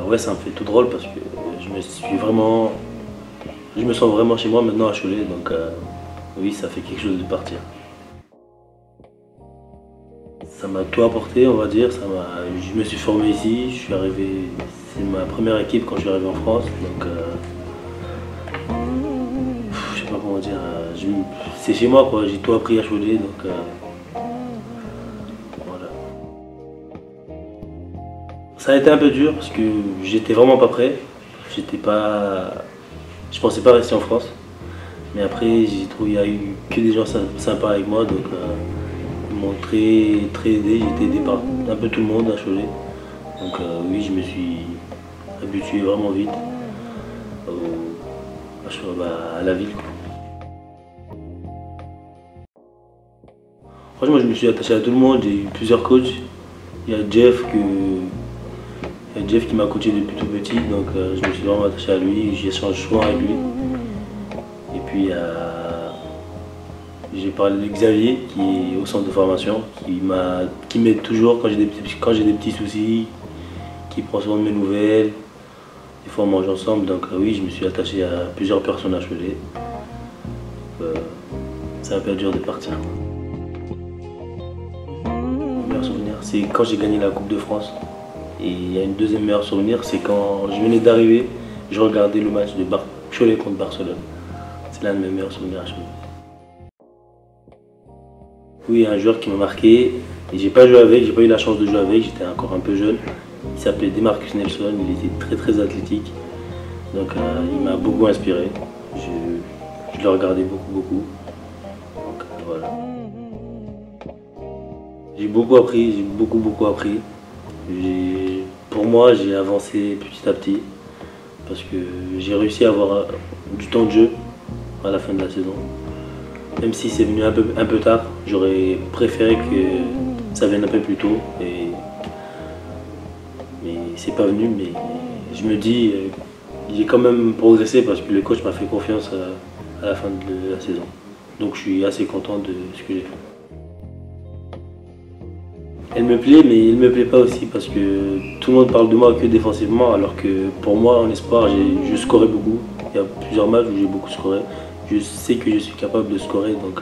ouais, ça me fait tout drôle parce que je me sens vraiment chez moi maintenant à Cholet, donc oui, ça fait quelque chose de partir. Ça m'a tout apporté, on va dire. Je me suis formé ici, je suis arrivé, c'est ma première équipe quand je suis arrivé en France, donc je sais pas comment dire, c'est chez moi quoi, j'ai tout appris à Cholet, donc voilà. Ça a été un peu dur parce que j'étais vraiment pas prêt, je pensais pas rester en France, mais après j'ai trouvé il y a eu que des gens sympas avec moi, donc ils m'ont très aidé, j'ai été aidé par un peu tout le monde à Cholet. Donc oui, je me suis habitué vraiment vite à la ville. Franchement, je me suis attaché à tout le monde, j'ai eu plusieurs coachs. Il y a Jeff qui m'a coaché depuis tout petit, donc je me suis vraiment attaché à lui, j'échange souvent avec lui. Et puis j'ai parlé de Xavier qui est au centre de formation, qui m'aide toujours quand j'ai des petits soucis, qui prend souvent de mes nouvelles. Des fois on mange ensemble, donc oui, je me suis attaché à plusieurs personnes à Cholet. C'est un peu dur de partir. Mon meilleur souvenir, c'est quand j'ai gagné la Coupe de France. Et il y a une deuxième meilleur souvenir, c'est quand je venais d'arriver, je regardais le match de Cholet contre Barcelone. C'est l'un de mes meilleurs souvenirs à Cholet. Oui, un joueur qui m'a marqué, et j'ai pas eu la chance de jouer avec, j'étais encore un peu jeune. Il s'appelait Demarcus Nelson, il était très athlétique, donc il m'a beaucoup inspiré. Je le regardais beaucoup. Donc voilà. J'ai beaucoup appris, j'ai beaucoup appris. Pour moi, j'ai avancé petit à petit parce que j'ai réussi à avoir du temps de jeu à la fin de la saison. Même si c'est venu un peu tard, j'aurais préféré que ça vienne un peu plus tôt. Mais c'est pas venu, mais je me dis, j'ai quand même progressé parce que le coach m'a fait confiance à la fin de la saison. Donc je suis assez content de ce que j'ai fait. Elle me plaît, mais il ne me plaît pas aussi parce que tout le monde parle de moi que défensivement, alors que pour moi, en espoir, je scorais beaucoup. Il y a plusieurs matchs où j'ai beaucoup scoré. Je sais que je suis capable de scorer, donc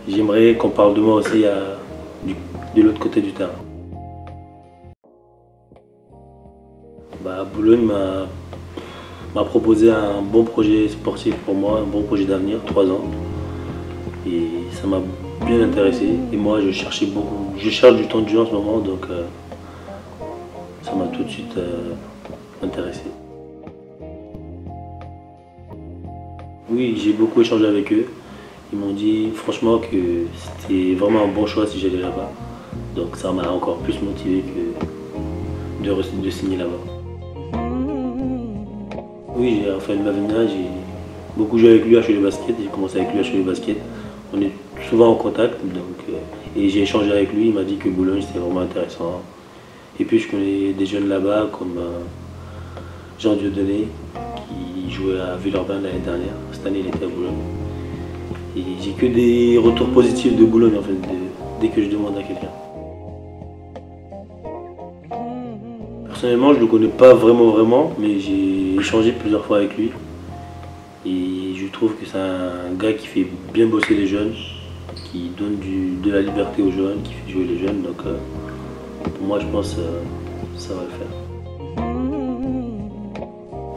j'aimerais qu'on parle de moi aussi de l'autre côté du terrain. Boulogne m'a proposé un bon projet sportif pour moi, un bon projet d'avenir, 3 ans. Et ça m'a bien intéressé. Et moi, je cherche du temps de jeu en ce moment, donc ça m'a tout de suite intéressé. Oui, j'ai beaucoup échangé avec eux. Ils m'ont dit franchement que c'était vraiment un bon choix si j'allais là-bas. Donc ça m'a encore plus motivé que de signer là-bas. Oui, j'ai Raphaël Mavena, j'ai beaucoup joué avec lui à Cholet Basket. J'ai commencé avec lui à Cholet Basket. On est souvent en contact, donc, et j'ai échangé avec lui. Il m'a dit que Boulogne c'était vraiment intéressant. Et puis je connais des jeunes là-bas comme Jean Dieudonné qui jouait à Villeurbanne l'année dernière. Cette année il était à Boulogne. Et j'ai que des retours positifs de Boulogne en fait, dès que je demande à quelqu'un. Personnellement je ne le connais pas vraiment, mais j'ai échangé plusieurs fois avec lui. Et je trouve que c'est un gars qui fait bien bosser les jeunes, qui donne de la liberté aux jeunes, qui fait jouer les jeunes. Donc pour moi je pense que ça va le faire.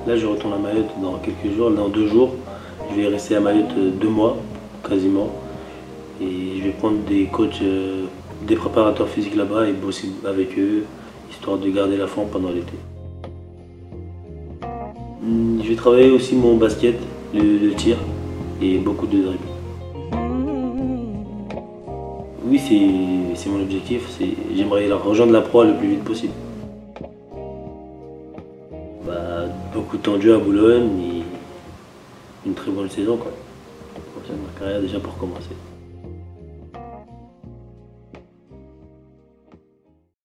Là je retourne à Mayotte dans quelques jours, dans 2 jours. Je vais rester à Mayotte 2 mois quasiment. Et je vais prendre des coachs, des préparateurs physiques là-bas et bosser avec eux, histoire de garder la forme pendant l'été. Je vais travailler aussi mon basket, le tir et beaucoup de dribble. Oui, c'est mon objectif, j'aimerais rejoindre la pro le plus vite possible. Beaucoup de temps de jeu à Boulogne et une très bonne saison quoi. C'est ma carrière déjà pour commencer.